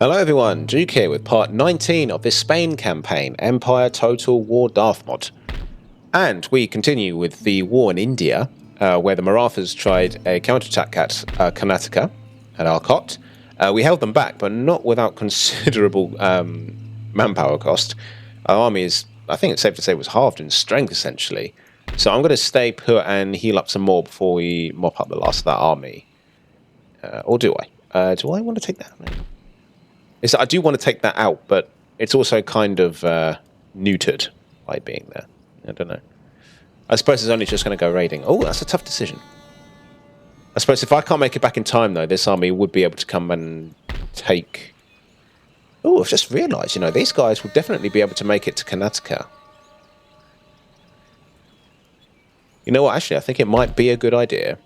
Hello everyone, Duke here with part 19 of this Spain campaign, Empire Total War Darthmod. And we continue with the war in India, where the Marathas tried a counterattack at Karnataka, at Arcot. We held them back, but not without considerable manpower cost. Our army is, I think it's safe to say, was halved in strength, essentially. So I'm going to stay put and heal up some more before we mop up the last of that army. Or do I? Do I want to take that? I do want to take that out, but it's also kind of neutered by being there. I don't know. I suppose it's only just going to go raiding. Oh, that's a tough decision. I suppose if I can't make it back in time, though, this army would be able to come and take... Oh, I've just realised, you know, these guys will definitely be able to make it to Karnataka. You know what, actually, I think it might be a good idea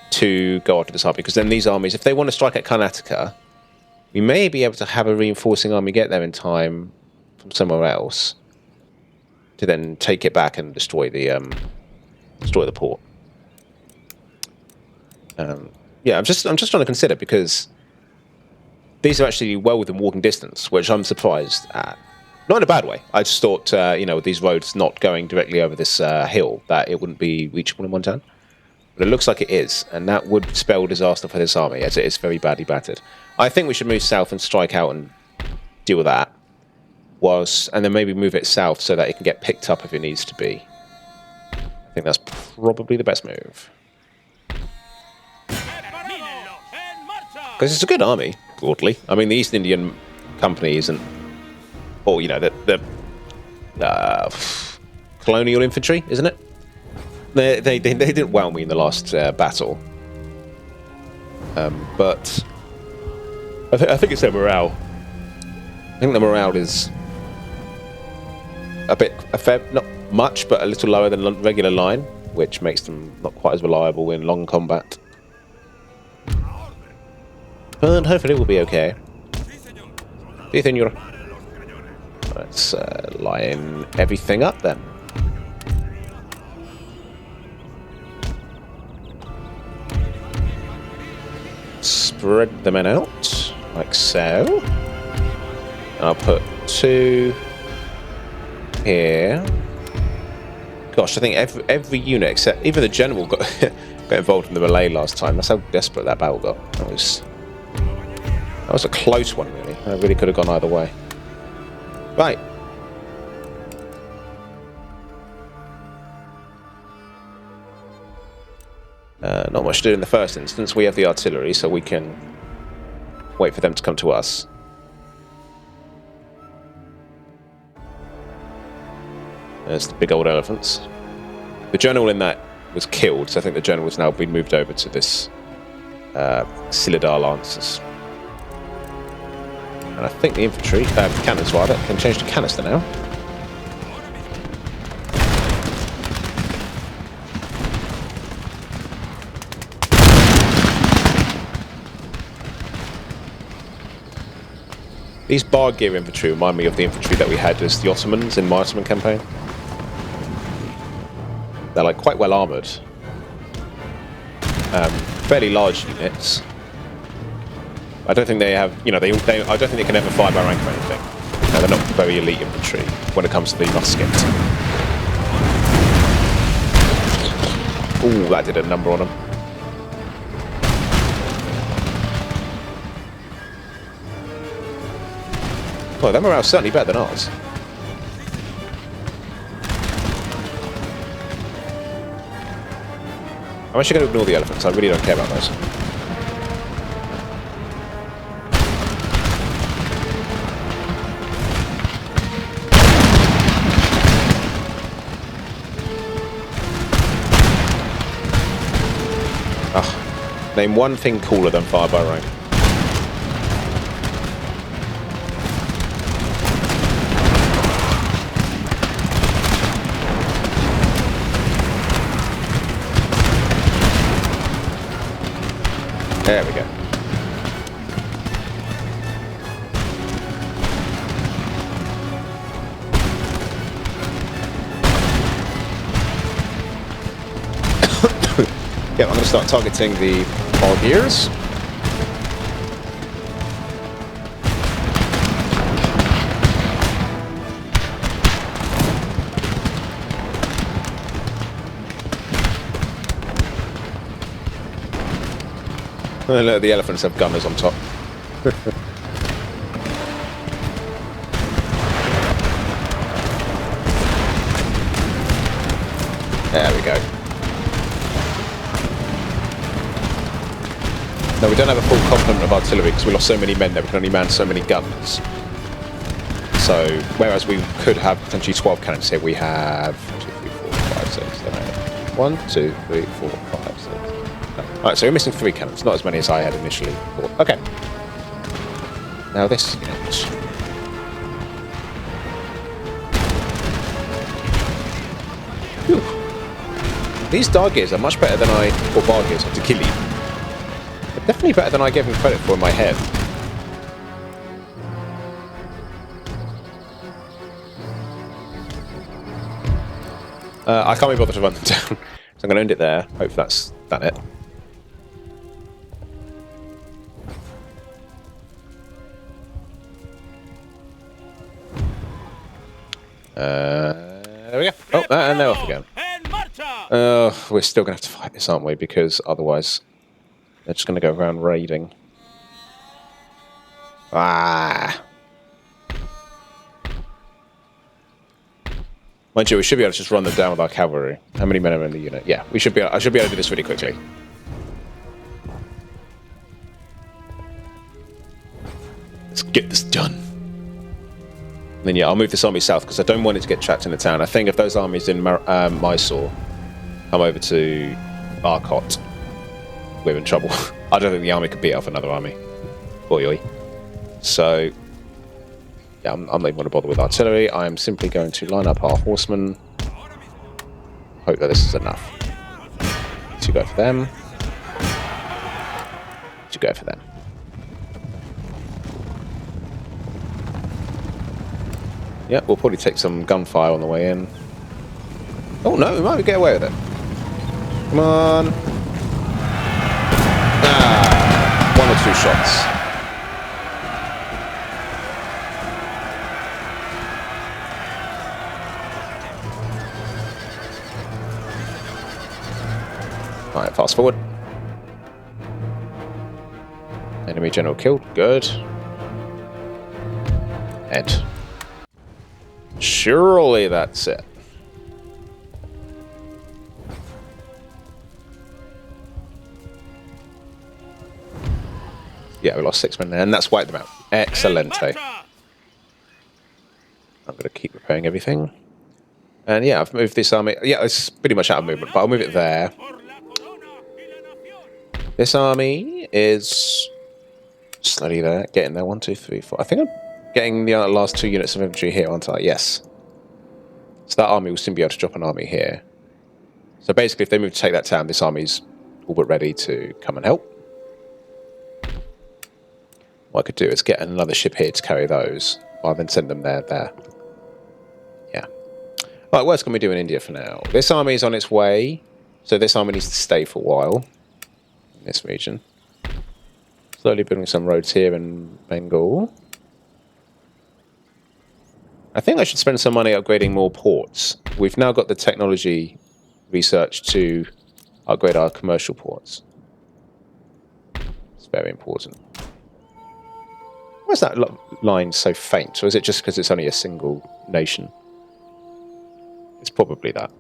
to go after this army, because then these armies, if they want to strike at Karnataka, we may be able to have a reinforcing army get there in time from somewhere else to then take it back and destroy the port. Yeah, I'm just trying to consider, because these are actually well within walking distance, which I'm surprised at. Not in a bad way. I just thought, you know, with these roads not going directly over this hill, that it wouldn't be reachable in one turn. But it looks like it is, and that would spell disaster for this army, as it is very badly battered. I think we should move south and strike out and deal with that, and then maybe move it south so that it can get picked up if it needs to be. I think that's probably the best move. Because it's a good army, broadly. I mean, the East Indian Company isn't... Or, you know, the colonial infantry, isn't it? They didn't wow me in the last battle. But I think it's their morale. I think the morale is a fair, not much, but a little lower than regular line, which makes them not quite as reliable in long combat. But hopefully we'll be okay. Si, senor. Let's line everything up then. Spread the men out, like so. I'll put 2 here. Gosh, I think every unit except even the general got involved in the melee last time. That's how desperate that battle got. That was a close one, really. That really could have gone either way. Right. Not much to do in the first instance. We have the artillery, so we can wait for them to come to us. There's the big old elephants. The general in that was killed, so I think the general has now been moved over to this Silidar Lancers. And I think the infantry, cannons rather, can change to canister now. These bar gear infantry remind me of the infantry that we had as the Ottomans in my Ottoman campaign. They're like quite well armoured. Fairly large units. I don't think they have, you know, I don't think they can ever fire by rank or anything. No, they're not very elite infantry when it comes to the musket. Ooh, that did a number on them. Well, their morale's certainly better than ours. I'm actually going to ignore the elephants. I really don't care about those. Name one thing cooler than fire by rank. There we go. Yeah, I'm going to start targeting the Bulgarians. Look, the elephants have gunners on top. There we go. No, we don't have a full complement of artillery because we lost so many men there. We can only man so many guns. So, whereas we could have potentially 12 cannons here, we have 1, 2, 3, 4, 5, 6, 7, 8. 1, 2, 3, 4, 5, 6. Alright, so we're missing 3 cannons, not as many as I had initially thought. Okay. Now this unit. Whew. These Dargirs are much better than or Bargirs, or Tekili. They're definitely better than I gave them credit for in my head. I can't be bothered to run them down, so I'm going to end it there. Hope that's it. There we go. Oh, and they're off again. We're still going to have to fight this, aren't we? Because otherwise, they're just going to go around raiding. Ah. Mind you, we should be able to just run them down with our cavalry. How many men are in the unit? Yeah, we should be. I should be able to do this really quickly. Let's get this done. And then yeah, I'll move this army south because I don't want it to get trapped in the town. I think if those armies in Mysore come over to Arcot, we're in trouble. I don't think the army could beat off another army. Oi oi. So. Yeah, I'm not even going to bother with artillery. I am simply going to line up our horsemen. Hope that this is enough. To go for them. To go for them. Yeah, we'll probably take some gunfire on the way in. Oh no, we might get away with it. Come on. Ah, 1 or 2 shots. Alright, fast forward. Enemy general killed. Good. Ed. Surely that's it. Yeah, we lost 6 men there, and that's wiped them out. Excellente. I'm going to keep repairing everything. And yeah, I've moved this army. Yeah, it's pretty much out of movement, but I'll move it there. This army is slowly there, getting there. 1, 2, 3, 4. I think I'm getting the last 2 units of infantry here, aren't I? Yes. So that army will soon be able to drop an army here. So basically, if they move to take that town, this army's all but ready to come and help. What I could do is get another ship here to carry those, rather than send them there. Yeah. Right, what else can we do in India for now? This army is on its way, so this army needs to stay for a while. This region. Slowly building some roads here in Bengal. I think I should spend some money upgrading more ports. We've now got the technology research to upgrade our commercial ports. It's very important. Why is that line so faint? Or is it just because it's only a single nation? It's probably that.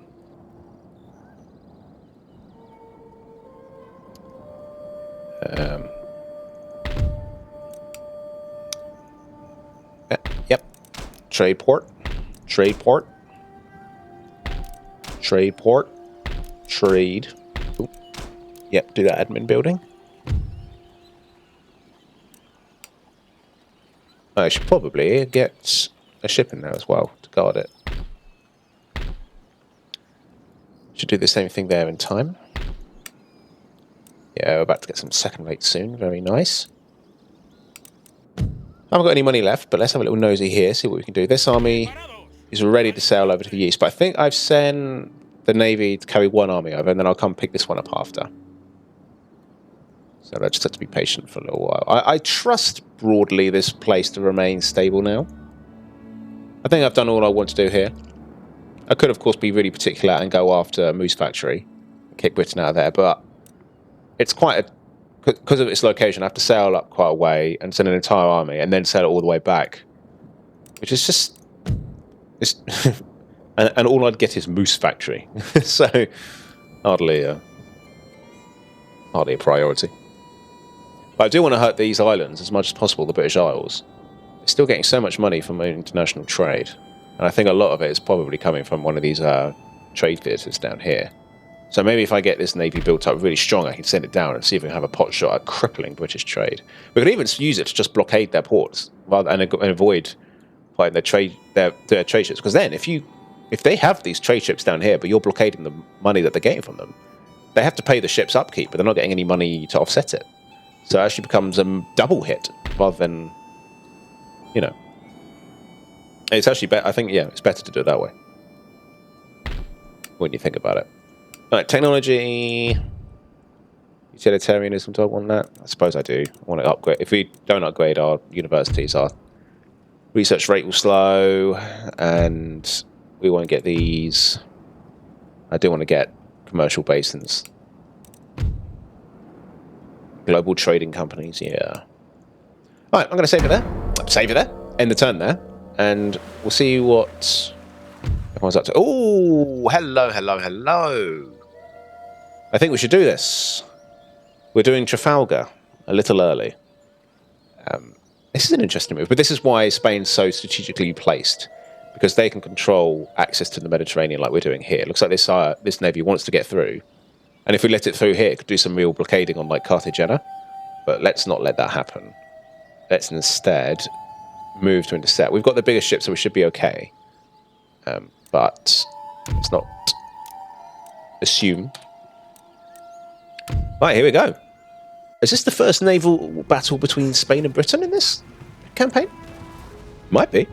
Yep. Trade port. Trade port. Trade port. Trade. Ooh. Yep, do that admin building. I should probably get a ship in there as well to guard it. Should do the same thing there in time. Yeah, we're about to get some second rate soon. Very nice. I haven't got any money left, but let's have a little nosy here, see what we can do. This army is ready to sail over to the east, but I think I've sent the navy to carry 1 army over, and then I'll come pick this one up after. So I just have to be patient for a little while. I trust broadly this place to remain stable now. I think I've done all I want to do here. I could, of course, be really particular and go after Moose Factory and kick Britain out of there, but it's quite a because of its location, I have to sail up quite a way and send an entire army, and then sail it all the way back, which is just and all I'd get is Moose Factory, so hardly a priority. But I do want to hurt these islands as much as possible, the British Isles. They're still getting so much money from international trade, and I think a lot of it is probably coming from one of these trade theatres down here. So maybe if I get this navy built up really strong, I can send it down and see if we can have a pot shot at crippling British trade. We could even use it to just blockade their ports and avoid fighting their trade ships. Because then, if they have these trade ships down here, but you're blockading the money that they're getting from them, they have to pay the ship's upkeep, but they're not getting any money to offset it. So it actually becomes a double hit rather than, it's actually better. I think, it's better to do it that way when you think about it. All right, technology, utilitarianism. Do I want that? I suppose I do. I want to upgrade. If we don't upgrade our universities, our research rate will slow, and we won't get these. I do want to get commercial basins. Global trading companies, yeah. All right, I'm going to save it there. End the turn there. And we'll see what everyone's up to. Oh, hello. I think we should do this. We're doing Trafalgar a little early. This is an interesting move, but this is why Spain's so strategically placed, because they can control access to the Mediterranean like we're doing here. It looks like this navy wants to get through. And if we let it through here, it could do some real blockading on like Cartagena. But let's not let that happen. Let's instead move to intercept. We've got the biggest ship, so we should be okay. But let's not assume. Right, here we go. Is this the first naval battle between Spain and Britain in this campaign? Might be.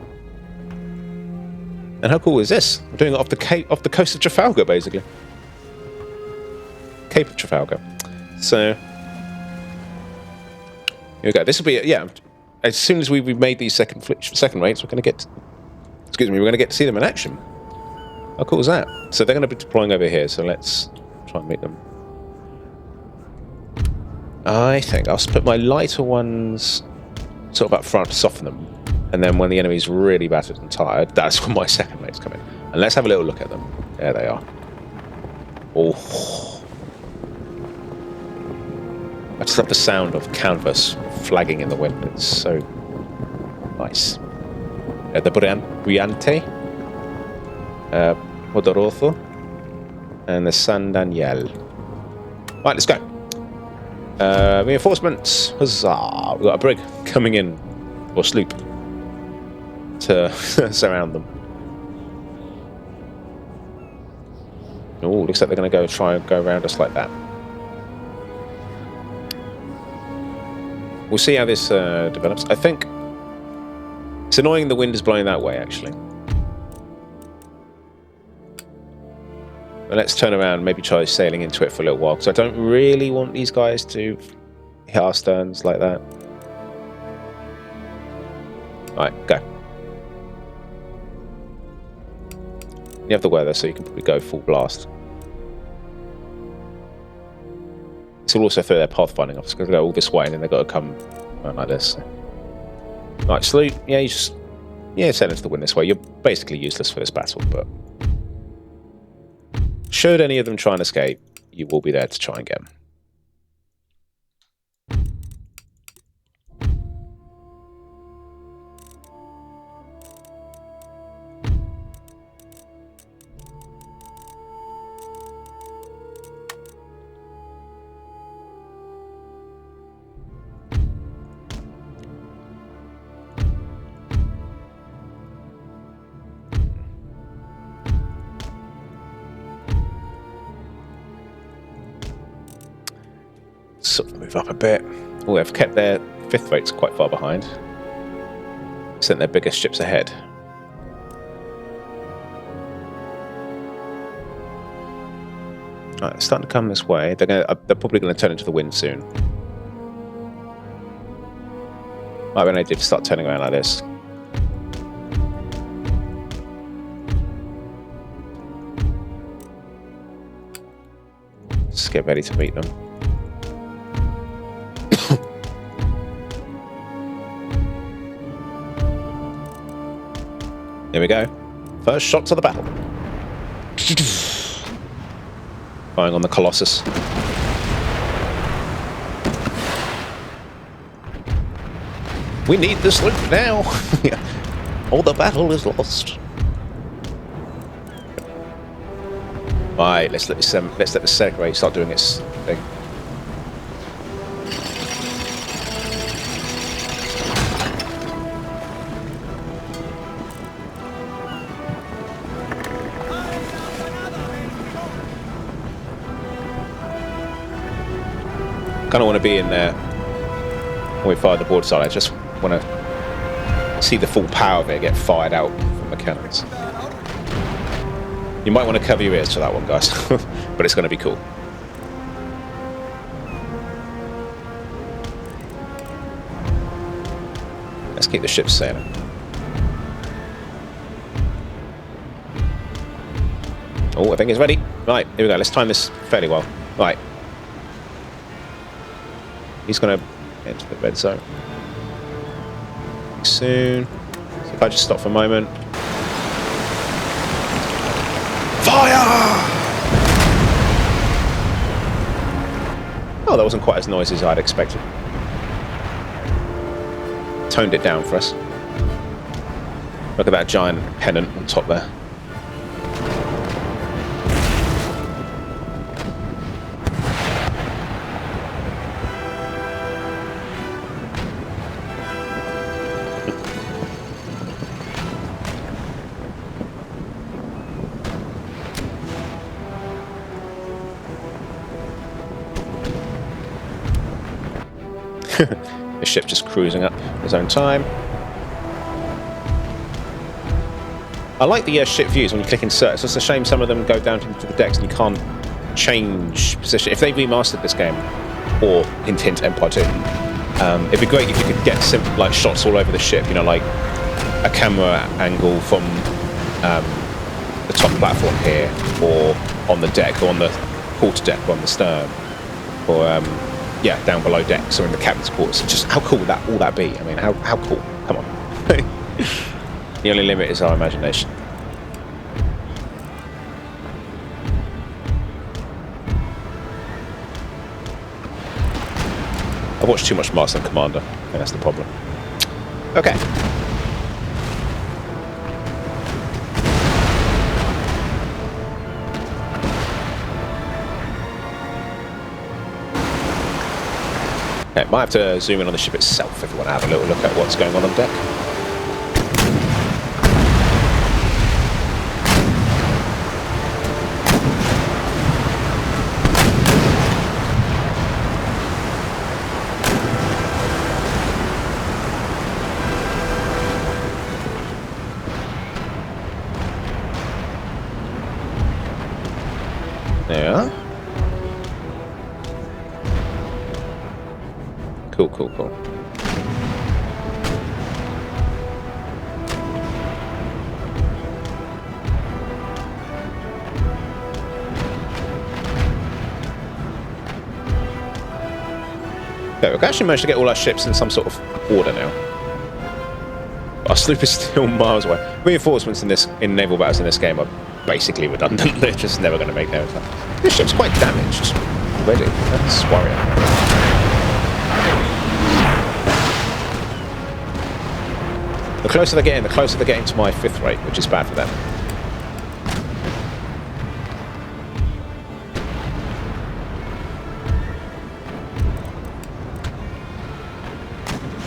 And how cool is this? We're doing it off the coast of Trafalgar, basically. Cape of Trafalgar. So here we go. This will be as soon as we've made these second rates, we're going to get. We're going to get to see them in action. How cool is that? So they're going to be deploying over here. So let's try and make them. I think I'll put my lighter ones sort of up front to soften them, and then when the enemy's really battered and tired, that's when my second mates come in. And let's have a little look at them. There they are. Oh. I just love the sound of canvas flagging in the wind. It's so nice. The Briante, Poderoso, and the San Daniel. Right, let's go. Reinforcements. Huzzah! We've got a brig coming in, or sloop, to surround them. Oh, looks like they're going to try and go around us like that. We'll see how this develops. I think it's annoying the wind is blowing that way, actually. But let's turn around and maybe try sailing into it for a little while, because I don't really want these guys to hit our sterns like that. Alright, go. You have the weather, so you can probably go full blast. This will also throw their pathfinding off. It's going to go all this way, and then they've got to come around like this. Right, sloop. Yeah, you just sail into the wind this way. You're basically useless for this battle, but should any of them try and escape, you will be there to try and get them. Sort of move up a bit. Oh, they've kept their fifth rates quite far behind. Sent their biggest ships ahead. Alright, they're starting to come this way. They're probably going to turn into the wind soon. Right when they did start turning around like this. Just get ready to meet them. Here we go. First shots of the battle. Firing on the Colossus. We need the sloop now! Or the battle is lost. Right, let's let the Segway start doing its thing. Kind of want to be in there when we fire the broadside. I just want to see the full power of it get fired out from the cannons. You might want to cover your ears to that one, guys, but it's going to be cool. Let's keep the ship sailing. Oh, I think it's ready. Right, here we go. Let's time this fairly well. Right. He's going to enter the red zone soon. So if I just stop for a moment. Fire! Oh, that wasn't quite as noisy as I'd expected. Toned it down for us. Look at that giant pennant on top there. The ship just cruising up his own time. I like the ship views when you click insert. It's just a shame some of them go down into the decks and you can't change position. If they remastered this game, or hint Empire 2, it'd be great if you could get like shots all over the ship. You know, like a camera angle from the top platform here, or on the deck, or on the quarter deck, or on the stern, or yeah, down below decks or in the captain's quarters. Just how cool would that all that be? I mean, how cool? Come on. The only limit is our imagination. I've watched too much Master and Commander, and that's the problem. Okay. Okay, might have to zoom in on the ship itself if you want to have a little look at what's going on deck. Yeah. Cool. Okay, we've actually managed to get all our ships in some sort of order now. Our sloop is still miles away. Reinforcements in naval battles in this game are basically redundant. They're just never going to make their attack. This ship's quite damaged already. That's worrying. The closer they're getting to my 5th rate, which is bad for them.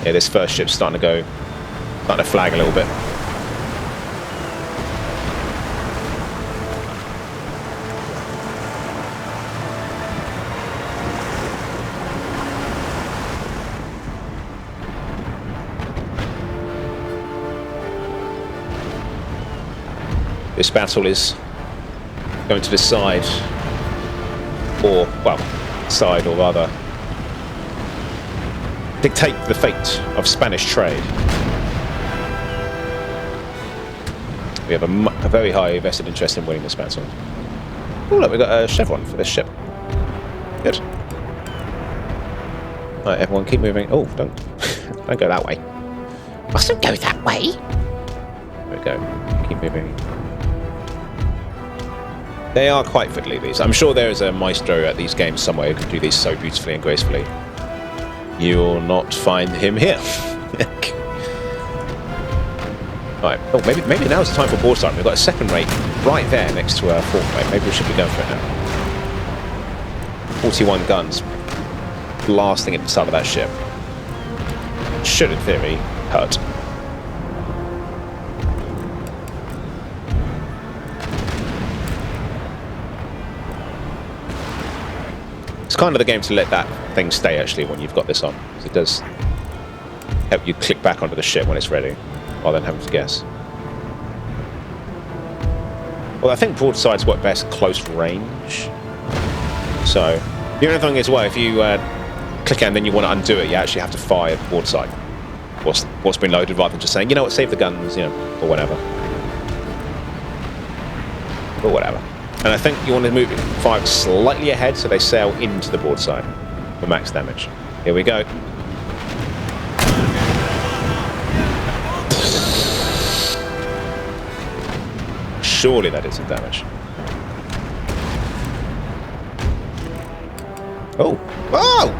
Yeah, this first ship's starting to flag a little bit. This battle is going to decide, or, well, decide, or rather, dictate the fate of Spanish trade. We have a very high vested interest in winning this battle. Oh, look, we've got a chevron for this ship. Good. Right, everyone keep moving. Oh, don't go that way. Mustn't go that way. There we go. Keep moving. They are quite fiddly, these. I'm sure there is a maestro at these games somewhere who can do these so beautifully and gracefully. You'll not find him here. Right. Oh, maybe now's the time for broadside. We've got a second rate right there next to our fourth rate. Maybe we should be going for it now. 41 guns blasting at the side of that ship. Should, in theory, hurt. It's kind of the game to let that thing stay, actually, when you've got this on. Because it does help you click back onto the ship when it's ready, rather than having to guess. Well, I think broadsides work best close range. So, the only thing is, well, if you click it and then you want to undo it, you actually have to fire broadside. What's been loaded, rather than just saying, you know what, save the guns, you know, or whatever. Or whatever. And I think you want to move it, fire slightly ahead so they sail into the broadside for max damage. Here we go. Surely that did some damage. Oh! Oh!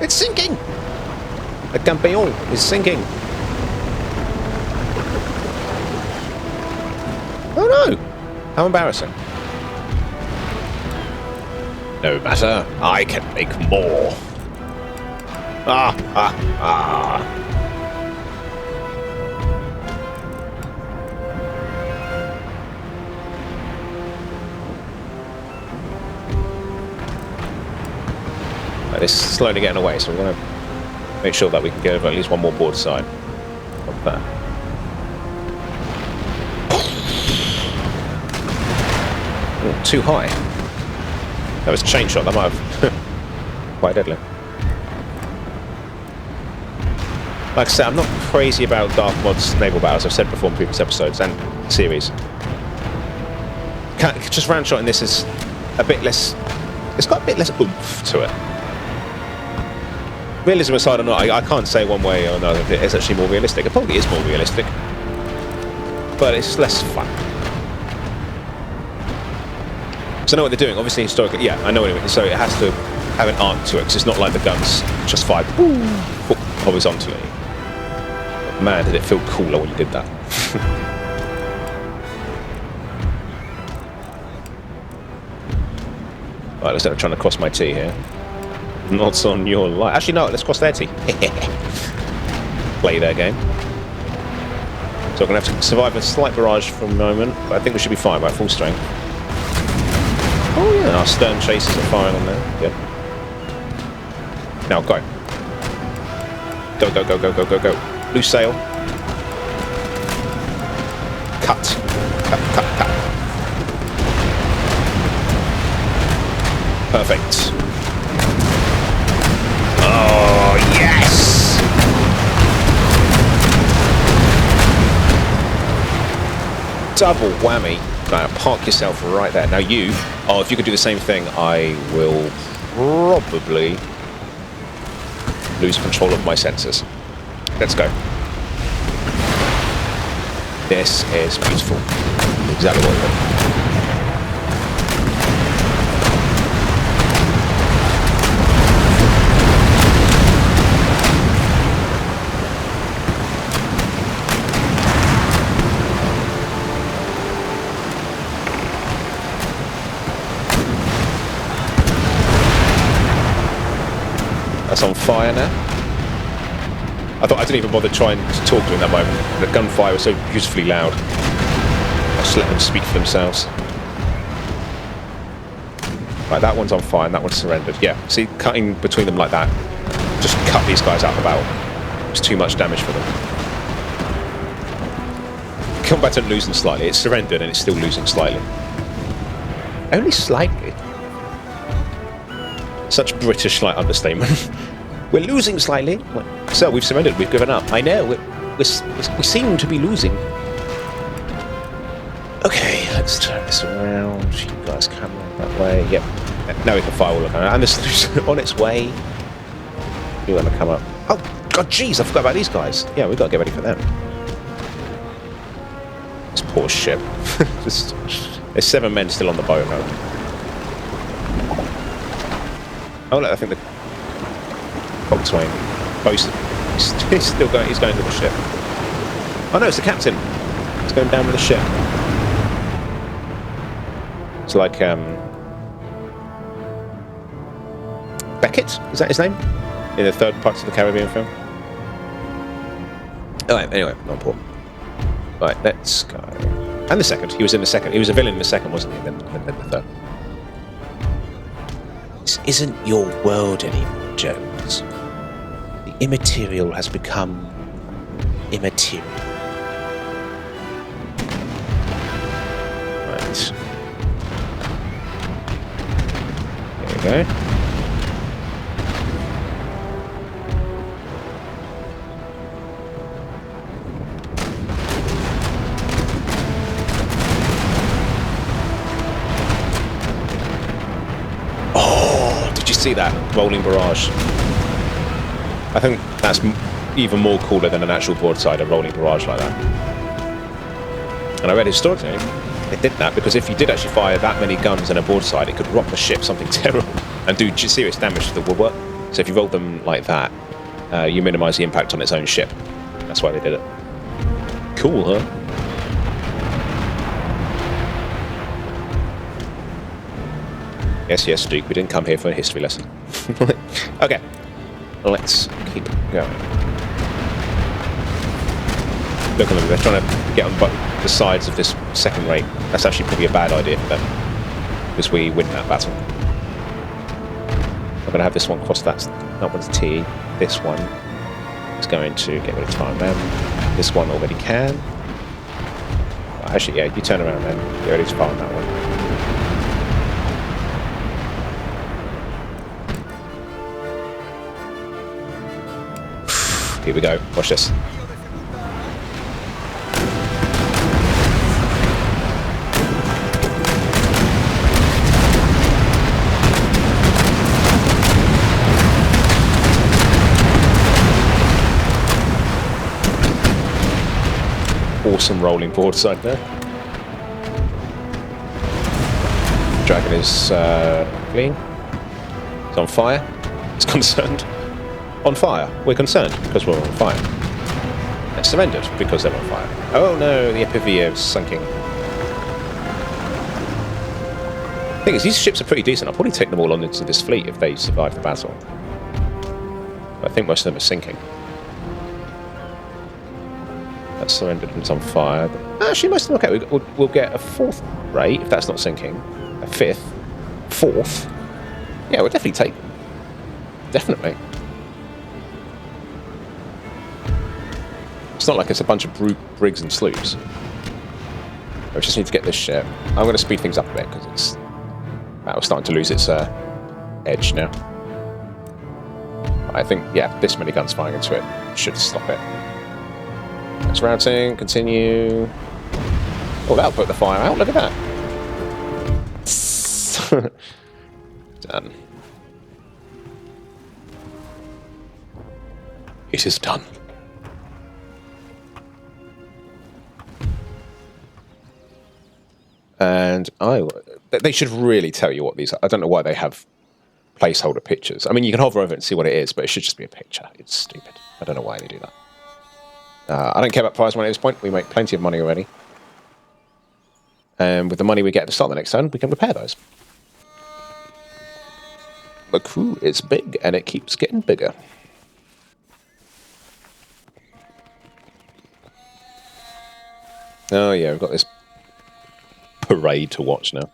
It's sinking! The Campeon is sinking. Oh no! How embarrassing. No matter, I can make more. Ah, ah, ah. This is slowly getting away, so we're going to make sure that we can get over at least one more broadside of that. Oh, too high. That was a chain shot, that might have quite deadly. Like I said, I'm not crazy about Darthmod's naval battles. I've said before in previous episodes and series. Just round shot in this is a bit less. It's got a bit less oomph to it. Realism aside or not, I can't say one way or another if it is actually more realistic. It probably is more realistic, but it's less fun. So I know what they're doing. Obviously, historically, yeah, I know what it means. So it has to have an arc to it, because it's not like the guns just fired horizontally. But man, did it feel cooler when you did that. Right, looks like I'm trying to cross my T here. Not on your life. Actually, no, let's cross their T. Play their game. So we're going to have to survive a slight barrage for a moment, but I think we should be fine by full strength. Oh, yeah. And our stern chasers are firing on there. Good. Now, go. Go, go, go, go, go, go, go. Loose sail. Cut. Cut, cut, cut. Perfect. Oh, yes! Double whammy. Now, park yourself right there. Now you... Oh, if you could do the same thing, I will probably lose control of my sensors. Let's go. This is beautiful. Exactly what I want. That's on fire now. I didn't even bother trying to talk to him in that moment. The gunfire was so beautifully loud. I just let them speak for themselves. Right, that one's on fire and that one's surrendered. Yeah, see, cutting between them like that just cut these guys out of the battle. It's too much damage for them. Combatant losing slightly. It's surrendered and it's still losing slightly. Only slightly. Such British like understatement. We're losing slightly. So we've surrendered. We've given up. I know. We seem to be losing. Okay, let's turn this around. You guys come that way. Yep. Now we can fire all of them. And the solution on its way. You want to come up? Oh God, jeez! I forgot about these guys. Yeah, we've got to get ready for them. This poor ship. Just, there's 7 men still on the boat now. Oh, look, I think the coxswain. He's still going. He's going to the ship. Oh no, it's the captain. He's going down with the ship. It's like Beckett. Is that his name? In the third Pirates of the Caribbean film. Oh, anyway, not important. Right, let's go. And the second. He was in the second. He was a villain in the second, wasn't he? Then the third. This isn't your world anymore, Jones. The immaterial has become immaterial. Right. There we go. See that rolling barrage. I think that's even more cooler than an actual broadside, a rolling barrage like that. And I read historically it did that because if you did actually fire that many guns in a broadside, it could rock the ship something terrible and do serious damage to the woodwork. So if you rolled them like that, you minimise the impact on its own ship. That's why they did it. Cool, huh? Yes, Duke, we didn't come here for a history lesson. Okay, let's keep going. Look at them, they're trying to get on the sides of this second rate. That's actually probably a bad idea for them, because we win that battle. I'm going to have this one cross that one's T. This one is going to get rid of time man. This one already can. Actually, yeah, you turn around then. Get ready to fire on that one. Here we go. Watch this. Awesome rolling broadside there. Dragon is fleeing. It's on fire. It's concerned. On fire. We're concerned because we're on fire. They're surrendered because they're on fire. Oh no, the Epivia is sinking. The thing is, these ships are pretty decent. I'll probably take them all on into this fleet if they survive the battle. But I think most of them are sinking. That's surrendered and it's on fire. Actually, most of them okay. We'll get a 4th rate if that's not sinking. A 5th. 4th. Yeah, we'll definitely take them. Definitely. It's not like it's a bunch of brigs and sloops. I just need to get this ship. I'm going to speed things up a bit because it's starting to lose its edge now. I think, yeah, this many guns firing into it should stop it. Next routing, continue. Oh, that'll put the fire out. Look at that. Done. It is done. And they should really tell you what these are. I don't know why they have placeholder pictures. I mean, you can hover over it and see what it is, but it should just be a picture. It's stupid. I don't know why they do that. I don't care about prize money at this point. We make plenty of money already. And with the money we get at the start of the next turn, we can repair those. The crew is big, and it keeps getting bigger. Oh yeah, we've got this parade to watch now.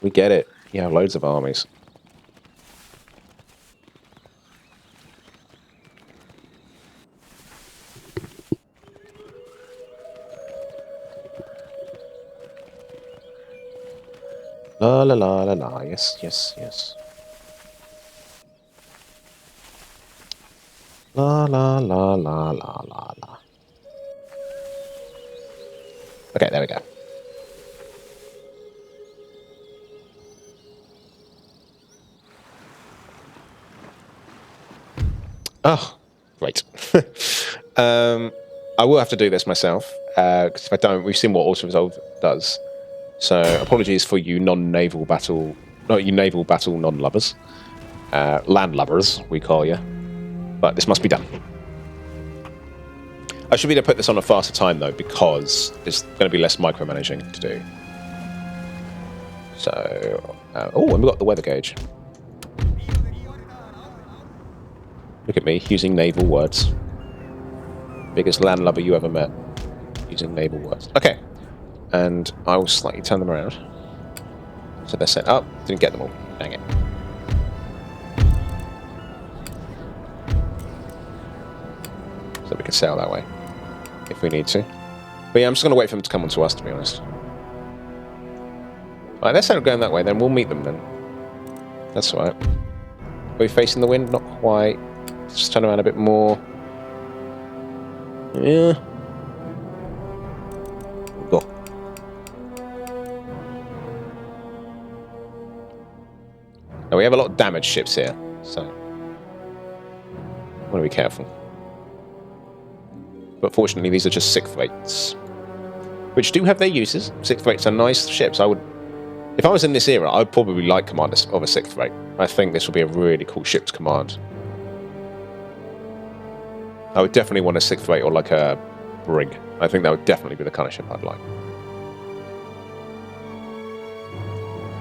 We get it. Yeah, loads of armies. La la la la la. Yes, yes, yes. La la la la la la la. Okay, there we go. Oh, great. I will have to do this myself, because if I don't, we've seen what auto-resolve does. So apologies for you non-naval battle... Not you naval battle non-lovers. Land lubbers, we call you. But this must be done. I should be able to put this on a faster time, though, because there's going to be less micromanaging to do. So... oh, and we've got the weather gauge. Look at me, using naval words. Biggest landlubber you ever met. Using naval words. Okay. And I will slightly turn them around. So they're set up. Didn't get them all. Dang it. So we can sail that way. If we need to. But yeah, I'm just going to wait for them to come onto us, to be honest. Alright, let's end up going that way, then we'll meet them then. That's alright. Are we facing the wind? Not quite. Just turn around a bit more. Yeah. Go. Now we have a lot of damaged ships here, so want to be careful. But fortunately, these are just sixth rates, which do have their uses. Sixth rates are nice ships. I would, if I was in this era, I would probably like commanders of a sixth rate. I think this would be a really cool ship to command. I would definitely want a sixth rate or like a brig. I think that would definitely be the kind of ship I'd like.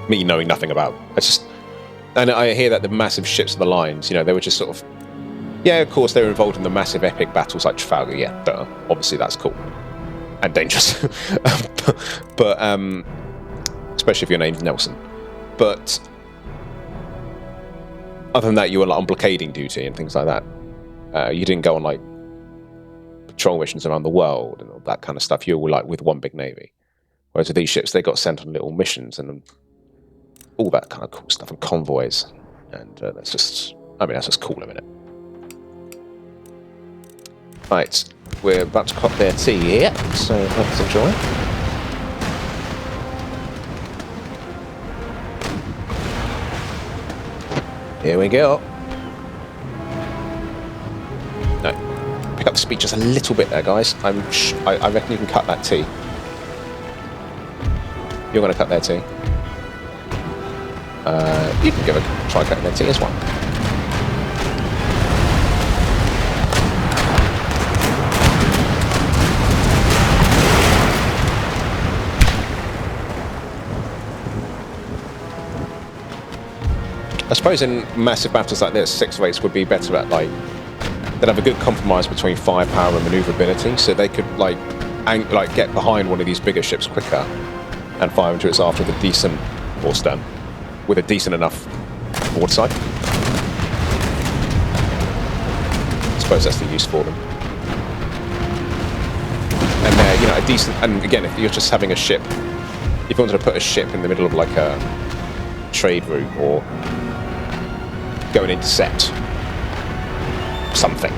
Me knowing nothing about. It's just, and I hear that the massive ships of the lines, you know, they were just sort of, yeah, of course they were involved in the massive epic battles like Trafalgar. Yeah, duh. Obviously that's cool and dangerous, but especially if your name's Nelson. But other than that, you were like on blockading duty and things like that. You didn't go on like patrol missions around the world and all that kind of stuff. You were like with one big navy. Whereas with these ships, they got sent on little missions and all that kind of cool stuff and convoys. And that's just, I mean, that's just cool, isn't it? Right, we're about to cop their tea here, so let's enjoy. Here we go. No, pick up the speed just a little bit there, guys. I reckon you can cut that tea. You're going to cut their tea. You can give a try cutting their tea as well. I suppose in massive battles like this, sixth rates would be better at like, they'd have a good compromise between firepower and maneuverability, so they could like get behind one of these bigger ships quicker and fire into its aft with a decent, or stern, with a decent enough broadside. I suppose that's the use for them. And you know, a decent, and again, if you're just having a ship, if you wanted to put a ship in the middle of like a trade route or go and intercept something,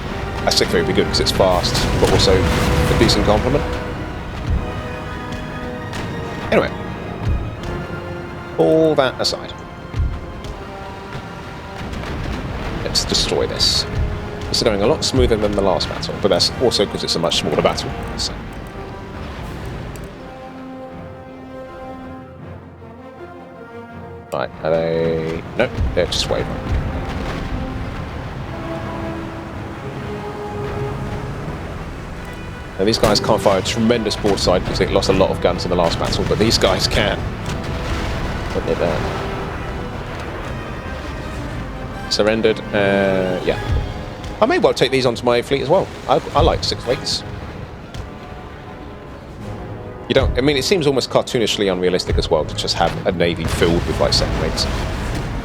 a sixth rate would be good because it's fast, but also a decent complement. Anyway, all that aside, let's destroy this. It's going a lot smoother than the last battle, but that's also because it's a much smaller battle. So. Right, are they... No, they're just wavering. Now these guys can't fire a tremendous broadside because they lost a lot of guns in the last battle, but these guys can. But they're there. Surrendered, yeah. I may well take these onto my fleet as well. I like sixth rates. You don't, I mean, it seems almost cartoonishly unrealistic as well to just have a navy filled with like second rates.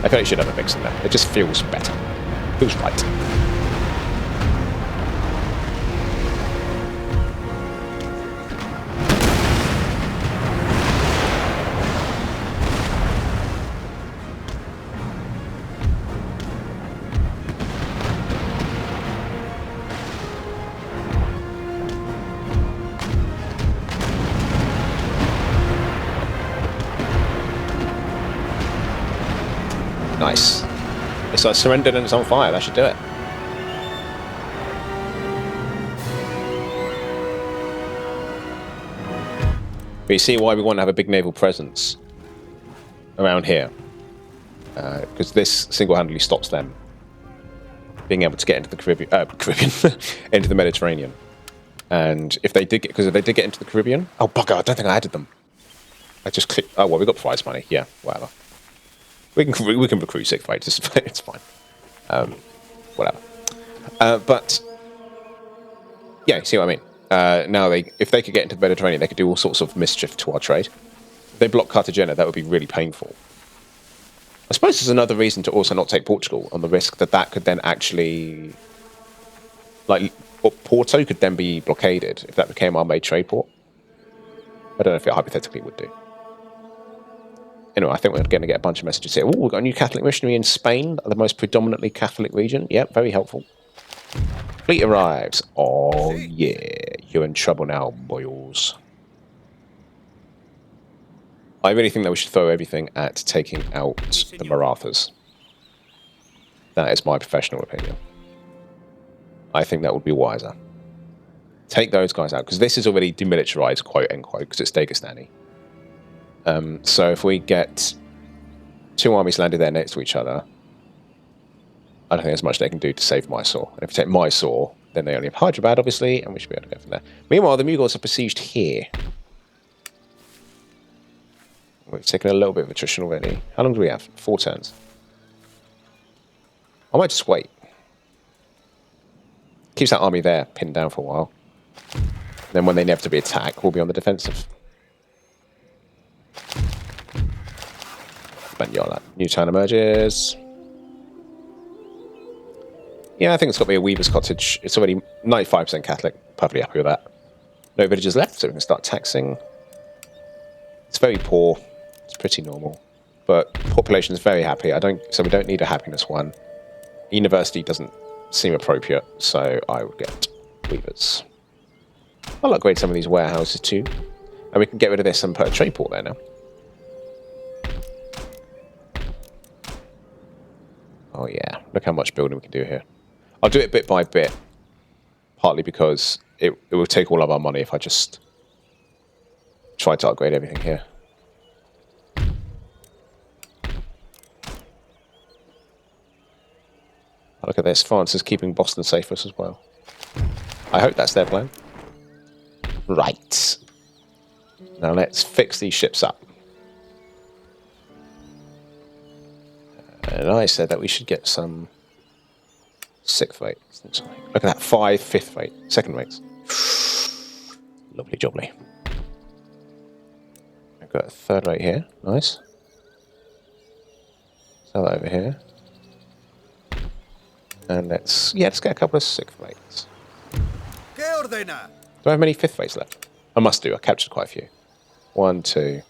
I think you should have a mix in there. It just feels better. Feels right. Nice. It's like surrendered and it's on fire. That should do it. But you see why we want to have a big naval presence around here. Because this single-handedly stops them being able to get into the Caribbean, into the Mediterranean. And if they did because if they did get into the Caribbean, oh bugger! I don't think I added them. I just clicked. Oh well, we got prize money. Yeah, whatever. We can recruit 6 fights. It's fine. Whatever. But yeah, you see what I mean. Now if they could get into the Mediterranean, they could do all sorts of mischief to our trade. If they block Cartagena, that would be really painful. I suppose there's another reason to also not take Portugal, on the risk that could then actually, like, Porto could then be blockaded if that became our main trade port. I don't know if it hypothetically would do. Anyway, I think we're going to get a bunch of messages here. Oh, we've got a new Catholic missionary in Spain, the most predominantly Catholic region. Yep, very helpful. Fleet arrives. Oh, yeah. You're in trouble now, boys. I really think that we should throw everything at taking out the Marathas. That is my professional opinion. I think that would be wiser. Take those guys out, because this is already demilitarized, quote unquote, because it's Dagestani. So if we get 2 armies landed there next to each other, I don't think there's much they can do to save Mysore. And if we take Mysore, then they only have Hyderabad, obviously, and we should be able to go from there. Meanwhile, the Mughals are besieged here. We've taken a little bit of attrition already. How long do we have? 4 turns. I might just wait. Keeps that army there, pinned down for a while. Then when they inevitably attack, we'll be on the defensive. Banyola. New town emerges. Yeah, I think it's got to be a weaver's cottage. It's already 95% Catholic. Perfectly happy with that. No villagers left, so we can start taxing. It's very poor. It's pretty normal. But population is very happy. So we don't need a happiness one. University doesn't seem appropriate, so I would get weavers. I'll upgrade some of these warehouses too. And we can get rid of this and put a trade port there now. Oh yeah, look how much building we can do here. I'll do it bit by bit. Partly because it will take all of our money if I just try to upgrade everything here. Look at this, France is keeping Boston safe for us as well. I hope that's their plan. Right. Now let's fix these ships up. And I said that we should get some 6th rates. Look at that, 5 5th rate, 2nd rates. Lovely jubbly. I've got a 3rd rate here, nice. Sell that over here. And let's get a couple of 6th rates. Do I have many 5th rates left? I must do, I captured quite a few. 1, 2.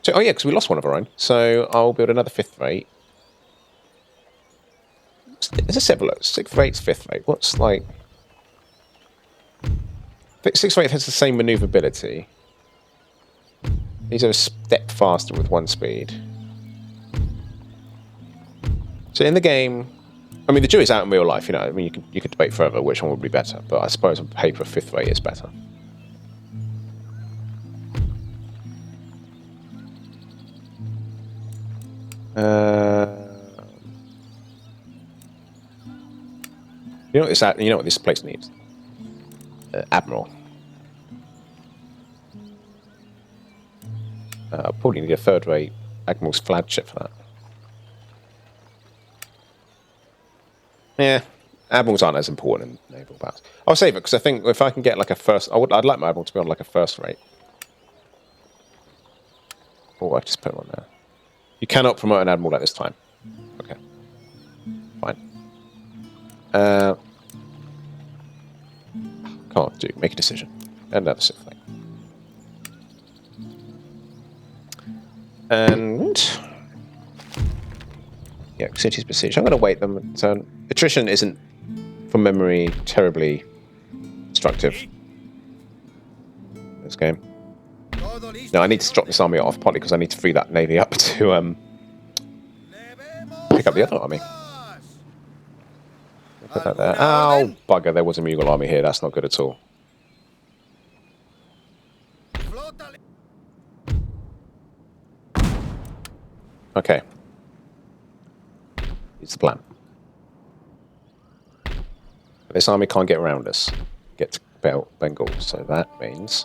So, oh yeah, because we lost one of our own. So I'll build another 5th rate. There's a several 6th rates, 5th rate. What's like... 6th rate has the same maneuverability. These are a step faster with 1 speed. So in the game, I mean, the jury's out in real life, you know. I mean, you could debate further which one would be better, but I suppose on paper, 5th rate is better. You know what this place needs? Admiral. I'll probably need a 3rd rate Admiral's flagship for that. Yeah, admirals aren't as important in naval battles. I'll save it because I think if I can get like a first, I'd like my admiral to be on like a 1st rate. Oh, I just put him on there. You cannot promote an admiral at this time. Okay, fine. Can't do. Make a decision. Another 6th rate. And yeah, cities besieged. I'm going to wait them. So attrition isn't, from memory, terribly destructive. This game. No, I need to drop this army off, partly because I need to free that navy up to pick up the other army. Put that there. Oh, bugger, there was a Mughal army here. That's not good at all. Okay. It's the plan. This army can't get around us. Get to Bengal, so that means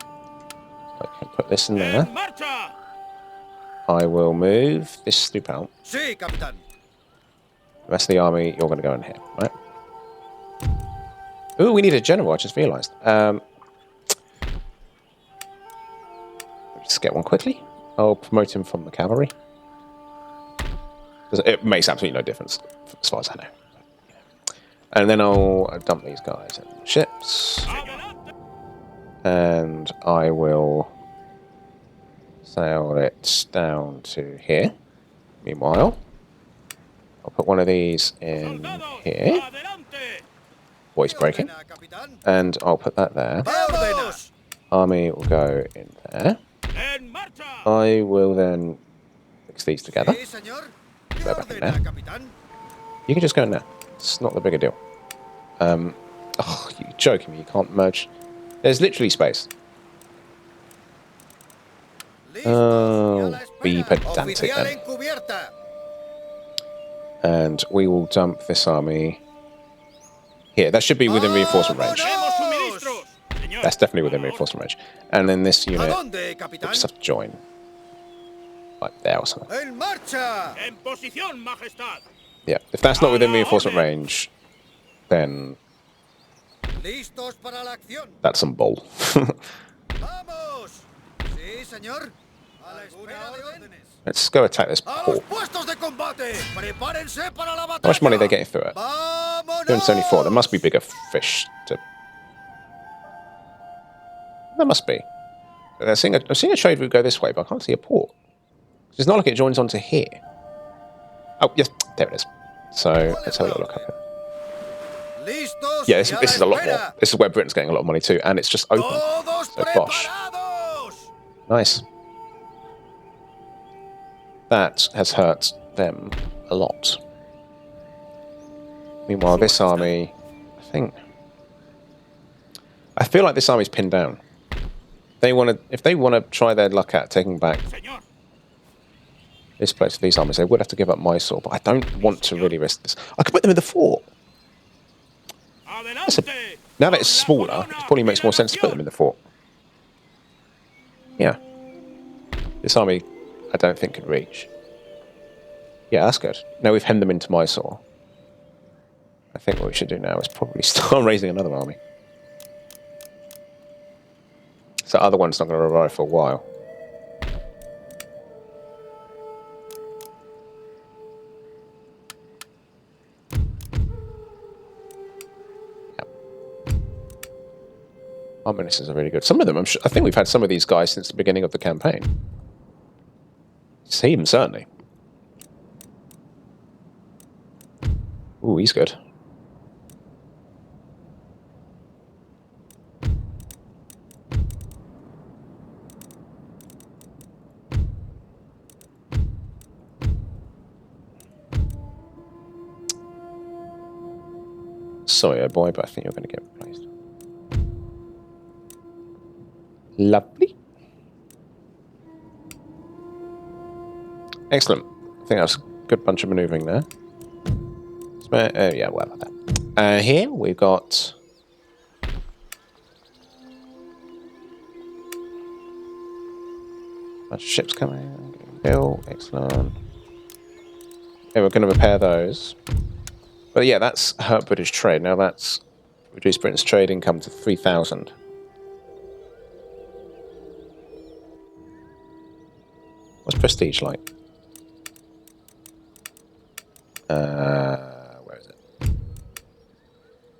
I can put this in there. I will move this loop out. Sí, capitán. The rest of the army, you're going to go in here, right? Ooh, we need a general, I just realised. Just get one quickly. I'll promote him from the cavalry. It makes absolutely no difference, as far as I know. And then I'll dump these guys in ships. And I will sail it down to here. Meanwhile, I'll put one of these in here. Voice breaking. And I'll put that there. Army will go in there. I will then mix these together. Go back in there. You can just go in there. It's not the bigger deal. Oh, you're joking me. You can't merge. There's literally space. Oh, be pedantic then. And we will dump this army here. That should be within reinforcement range. That's definitely within reinforcement range. And then this unit, we just have to join. Like there or something. Yeah, if that's not within reinforcement range, then that's some bull. Let's go attack this port. How much money are they getting through it? 274. There must be bigger fish to... There must be. I'm seeing a trade route go this way, but I can't see a port. It's not like it joins onto here. Oh, yes, there it is. So, let's have a little look up here. Yeah, this is a lot more. This is where Britain's getting a lot of money too, and it's just open. So, bosh. Nice. That has hurt them a lot. Meanwhile, this army, I feel like this army's pinned down. If they want to try their luck at taking back this place for these armies, they would have to give up Mysore, but I don't want to really risk this. I could put them in the fort. Now that it's smaller, it probably makes more sense to put them in the fort. Yeah. This army, I don't think could reach. Yeah, that's good. Now we've hemmed them into Mysore. I think what we should do now is probably start raising another army. So the other one's not going to arrive for a while. Our ministers are really good. Some of them, I think we've had some of these guys since the beginning of the campaign. Him, certainly. Ooh, he's good. Sorry, oh boy, but I think you're going to get replaced. Lovely. Excellent. I think that's a good bunch of manoeuvring there. Yeah, well, like that. Here we've got a bunch of ships coming. Bill, excellent. Yeah, we're going to repair those. But yeah, that's hurt British trade. Now that's reduced Britain's trade income to 3,000. What's prestige like? Where is it?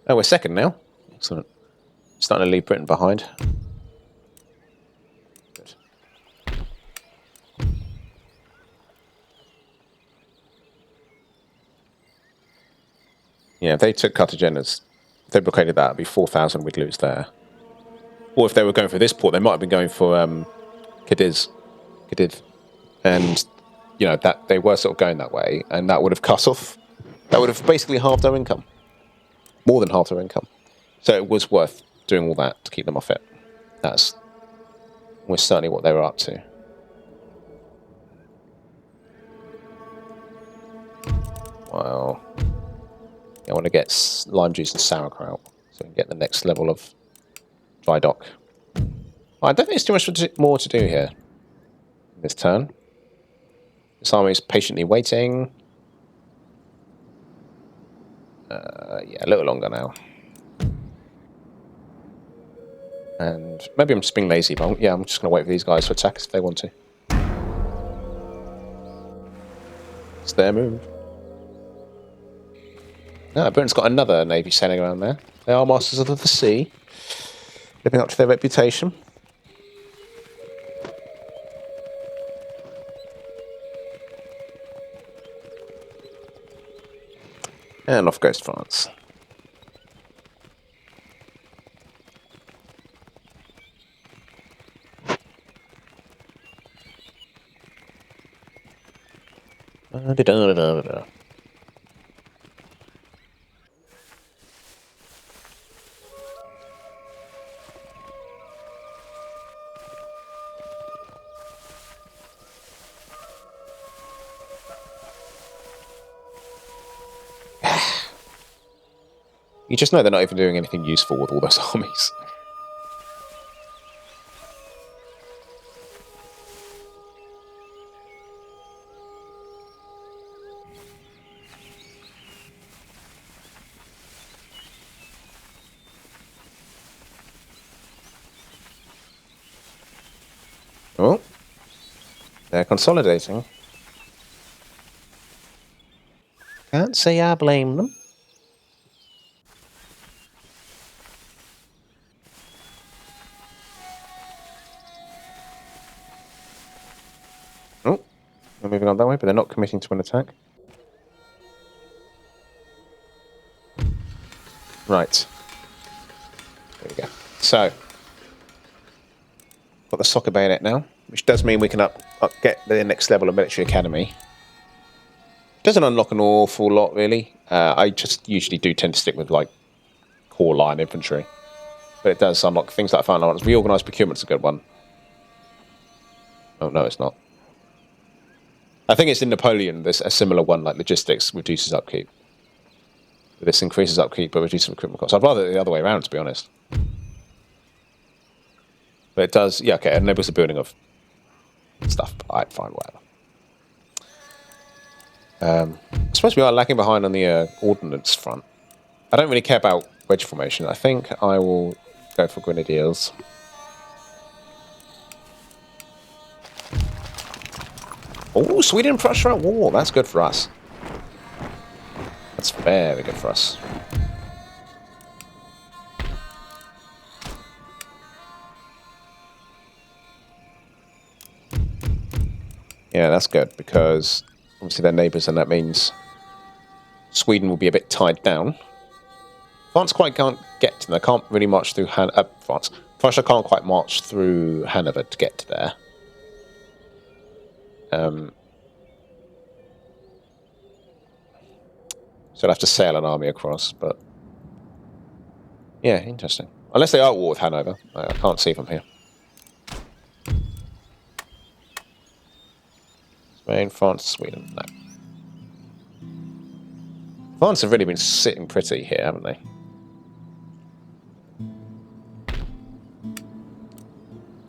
Oh, we're second now. Excellent. Starting to leave Britain behind. Good. Yeah, if they took Cartagena's, if they blockaded that, it'd be 4,000 we'd lose there. Or if they were going for this port, they might have been going for Cadiz. And, you know, that they were sort of going that way, and that would have cut off, that would have basically halved our income. More than halved our income. So it was worth doing all that to keep them off it. That's was certainly what they were up to. Well, I want to get lime juice and sauerkraut so we can get the next level of dry dock. I don't think there's too much more to do here this turn. This army is patiently waiting. Yeah, a little longer now. And maybe I'm just being lazy, but yeah, I'm just going to wait for these guys to attack if they want to. It's their move. No, Britain's got another navy sailing around there. They are masters of the sea, living up to their reputation. And off goes France. You just know they're not even doing anything useful with all those armies. Oh, they're consolidating. Can't say I blame them. Oh, they're moving on that way, but they're not committing to an attack. Right. There we go. So, got the soccer bayonet now, which does mean we can get the next level of military academy. Doesn't unlock an awful lot, really. I just usually do tend to stick with, like, core line infantry. But it does unlock things like final orders. Reorganised procurement's a good one. Oh, no, it's not. I think it's in Napoleon, there's a similar one, like logistics reduces upkeep. This increases upkeep but reduces recruitment costs. I'd rather the other way around, to be honest. But it does, yeah, okay, it enables the building of stuff. Alright, fine, whatever. I suppose we are lagging behind on the ordnance front. I don't really care about wedge formation. I think I will go for grenadiers. Oh, Sweden and Prussia at war. That's good for us. That's very good for us. Yeah, that's good, because obviously they're neighbours, and that means Sweden will be a bit tied down. France quite can't get to them. They can't really march through France. Prussia can't quite march through Hanover to get to there. So I'd have to sail an army across, but yeah, interesting. Unless they are at war with Hanover. I can't see from here. Spain, France, Sweden, no. France have really been sitting pretty here, haven't they?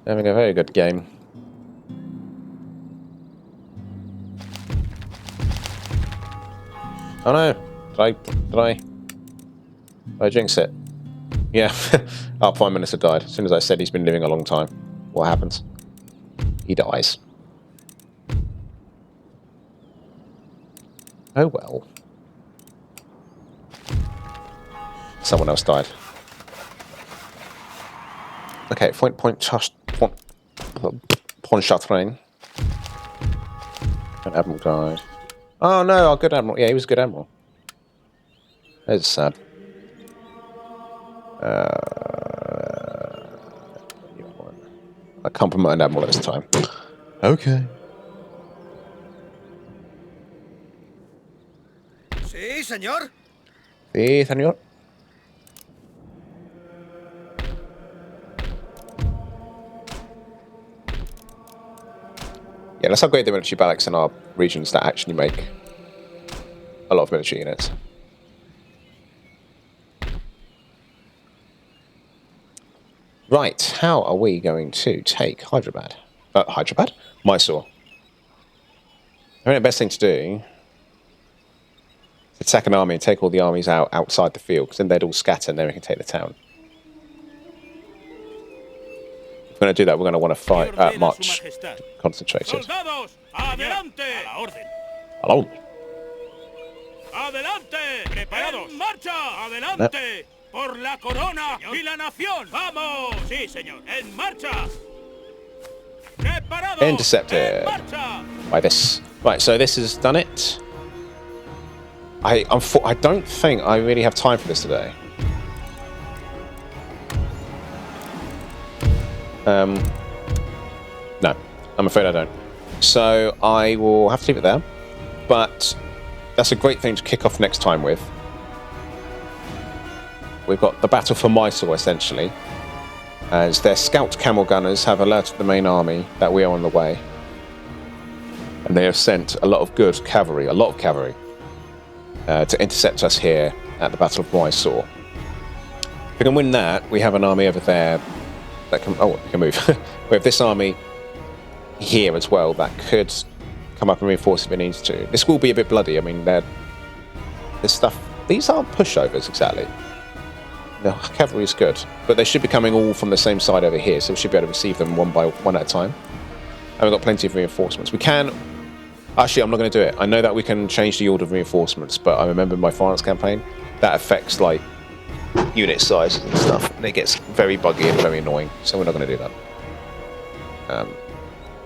Having a very good game. Oh no! Did I jinx it? Yeah, our Prime Minister died. As soon as I said he's been living a long time. What happens? He dies. Oh well. Someone else died. Okay, Pontchartrain. An admiral died. Oh no, our good admiral. Yeah, he was a good admiral. That's sad. I can't promote an admiral at this time. Okay. Sí, señor. Sí, señor. Yeah, let's upgrade the military barracks in our regions that actually make a lot of military units. Right, how are we going to take Hyderabad? Hyderabad? Mysore. I think the best thing to do is attack an army and take all the armies outside the field, because then they'd all scatter and then we can take the town. If we're going to do that, we're going to want to fight, march concentrated. Hello. Adelante, preparados, en marcha, adelante, por la corona y la nación. Vamos, sí, señor, en marcha. Preparados, Intercepted by this. Right, so this has done it. I don't think I really have time for this today. No, I'm afraid I don't. So I will have to leave it there. But that's a great thing to kick off next time with. We've got the battle for Mysore, essentially, as their scout camel gunners have alerted the main army that we are on the way. And they have sent a lot of good cavalry, to intercept us here at the Battle of Mysore. If we can win that, we have an army over there that can... Oh, we can move. We have this army here as well that could come up and reinforce if it needs to. This will be a bit bloody. I mean, this stuff... These aren't pushovers, exactly. The cavalry is good, but they should be coming all from the same side over here, so we should be able to receive them one by one at a time. And we've got plenty of reinforcements. We can... Actually, I'm not going to do it. I know that we can change the order of reinforcements, but I remember my France campaign, that affects, like, unit sizes and stuff, and it gets very buggy and very annoying, so we're not going to do that.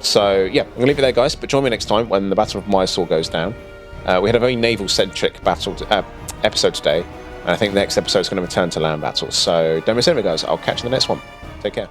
So, yeah, I'm going to leave it there, guys, but join me next time when the Battle of Mysore goes down. We had a very naval-centric episode today, and I think the next episode is going to return to land battles, so don't miss it, guys. I'll catch you in the next one. Take care.